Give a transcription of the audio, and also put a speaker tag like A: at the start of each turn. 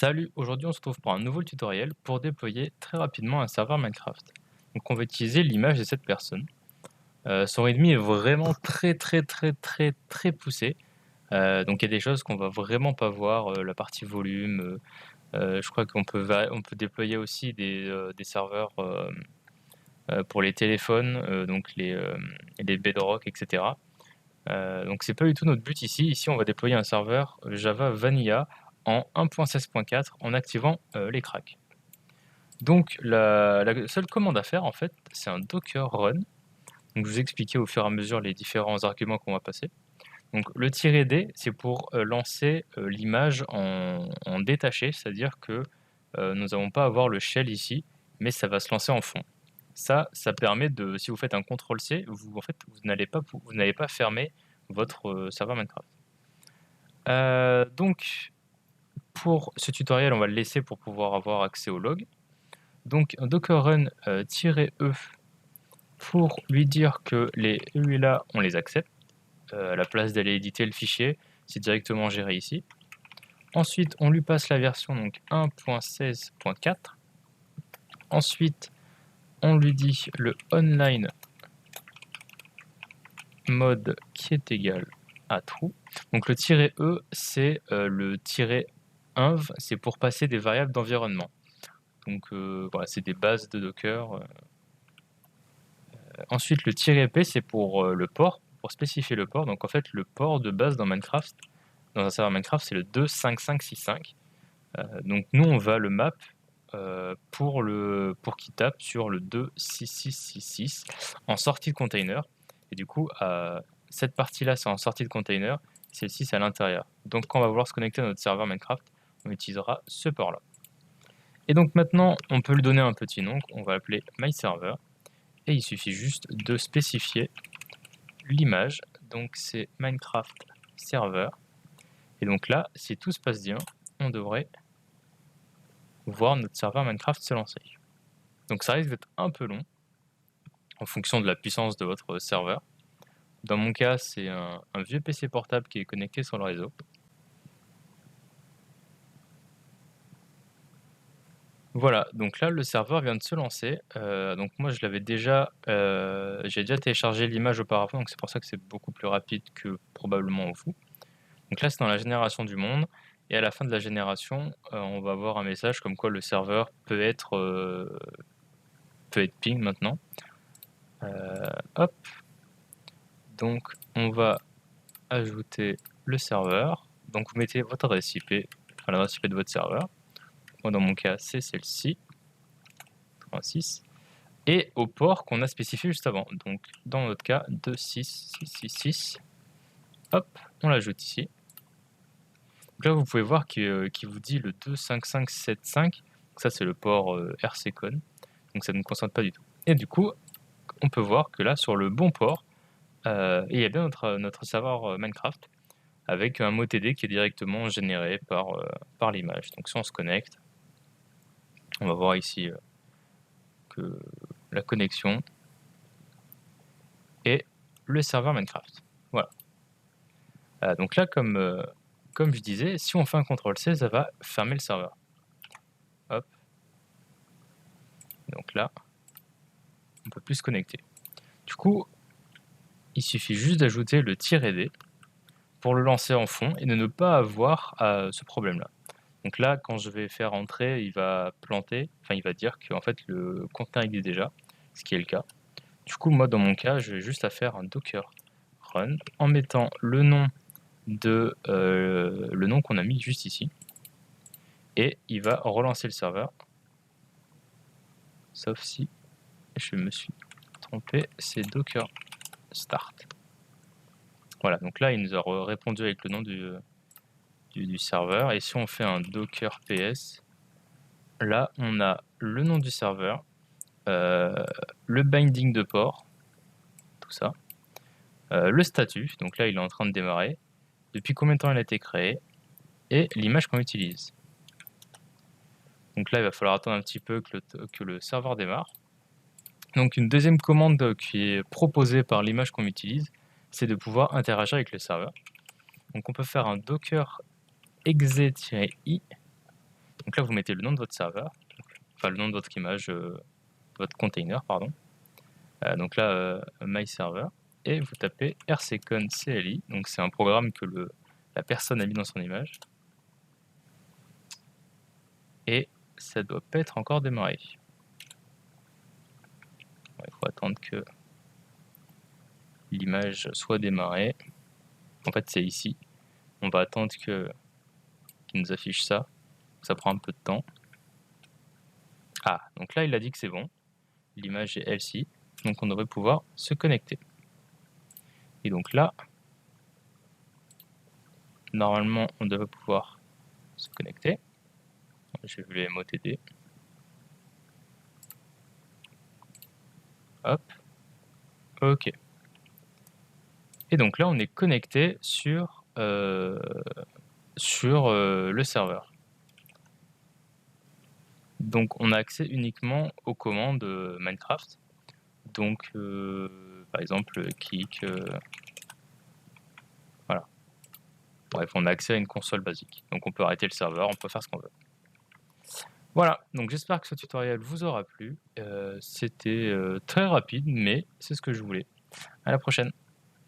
A: Salut, aujourd'hui on se retrouve pour un nouveau tutoriel pour déployer très rapidement un serveur Minecraft. Donc on va utiliser l'image de cette personne. Son readme est vraiment très poussé. Donc il y a des choses qu'on va vraiment pas voir, la partie volume. Je crois on peut déployer aussi des serveurs pour les téléphones, donc les Bedrock, etc. Donc c'est pas du tout notre but ici. Ici on va déployer un serveur Java Vanilla en 1.16.4 en activant les cracks. Donc la seule commande à faire en fait, c'est un docker run. Donc je vous expliquer au fur et à mesure les différents arguments qu'on va passer. Donc le -d, c'est pour lancer l'image en détaché, c'est-à-dire que nous n'allons pas avoir le shell ici, mais ça va se lancer en fond. Ça permet de, si vous faites un CTRL-C, vous n'allez pas fermer votre serveur Minecraft. Donc pour ce tutoriel, on va le laisser pour pouvoir avoir accès au log. Donc un docker run -e pour lui dire que les EULA, on les accepte. À la place d'aller éditer le fichier, c'est directement géré ici. Ensuite, on lui passe la version donc 1.16.4. Ensuite, on lui dit le online mode qui est égal à true. Donc le -e, c'est le -inv, c'est pour passer des variables d'environnement. Donc voilà, c'est des bases de Docker. Ensuite, le -p, c'est pour le port, pour spécifier le port. Donc en fait, le port de base dans Minecraft, dans un serveur Minecraft, c'est le 25565. Donc nous, on va le map pour qu'il tape sur le 26666 en sortie de container. Et du coup, cette partie-là, c'est en sortie de container, celle-ci, c'est à l'intérieur. Donc quand on va vouloir se connecter à notre serveur Minecraft, on utilisera ce port-là. Et donc maintenant, on peut lui donner un petit nom, on va l'appeler myServer. Et il suffit juste de spécifier l'image, donc c'est Minecraft Server. Et donc là, si tout se passe bien, on devrait voir notre serveur Minecraft se lancer. Donc ça risque d'être un peu long, en fonction de la puissance de votre serveur. Dans mon cas, c'est un vieux PC portable qui est connecté sur le réseau. Voilà, donc là le serveur vient de se lancer. Donc moi j'ai déjà téléchargé l'image auparavant, donc c'est pour ça que c'est beaucoup plus rapide que probablement vous. Donc là c'est dans la génération du monde, et à la fin de la génération, on va avoir un message comme quoi le serveur peut être ping maintenant. Hop, donc on va ajouter le serveur. Donc vous mettez votre adresse IP, enfin l'adresse IP de votre serveur. Moi dans mon cas c'est celle-ci, 36. Et au port qu'on a spécifié juste avant. Donc dans notre cas 26666. Hop, on l'ajoute ici. Donc là vous pouvez voir qu'il vous dit le 25575. Donc ça c'est le port RCCon. Donc ça ne nous concerne pas du tout. Et du coup, on peut voir que là sur le bon port, il y a bien notre serveur Minecraft avec un mot TD qui est directement généré par l'image. Donc si on se connecte, on va voir ici que la connexion et le serveur Minecraft. Voilà. Donc là, comme je disais, si on fait un CTRL-C, ça va fermer le serveur. Hop. Donc là, on peut plus se connecter. Du coup, il suffit juste d'ajouter le -d pour le lancer en fond et de ne pas avoir ce problème-là. Donc là, quand je vais faire entrer, il va planter, enfin il va dire que en fait, le conteneur existe déjà, ce qui est le cas. Du coup, moi, dans mon cas, je vais juste à faire un docker run en mettant le nom qu'on a mis juste ici. Et il va relancer le serveur. Sauf si je me suis trompé, c'est docker start. Voilà, donc là, il nous a répondu avec le nom du serveur. Et si on fait un docker ps, là, on a le nom du serveur, le binding de port, tout ça, le statut, donc là il est en train de démarrer, depuis combien de temps il a été créé, et l'image qu'on utilise. Donc là il va falloir attendre un petit peu que le serveur démarre. Donc une deuxième commande qui est proposée par l'image qu'on utilise, c'est de pouvoir interagir avec le serveur. Donc on peut faire un docker exe-i. Donc là, vous mettez le nom de votre serveur, enfin le nom de votre image, votre container, pardon. Donc là, my server, et vous tapez rccon-cli, donc c'est un programme que la personne a mis dans son image. Et ça doit pas être encore démarré. Il faut attendre que l'image soit démarrée. En fait, c'est ici. On va attendre qu'il nous affiche ça. Ça prend un peu de temps. Ah, donc là, il a dit que c'est bon. L'image est elle-ci. Donc on devrait pouvoir se connecter. Et donc là, normalement, on devrait pouvoir se connecter. J'ai vu les MOTD. Hop. Ok. Et donc là, on est connecté sur le serveur. Donc on a accès uniquement aux commandes Minecraft. Donc par exemple kick, voilà. Bref, on a accès à une console basique. Donc on peut arrêter le serveur, on peut faire ce qu'on veut. Voilà, donc j'espère que ce tutoriel vous aura plu. C'était très rapide, mais c'est ce que je voulais. À la prochaine.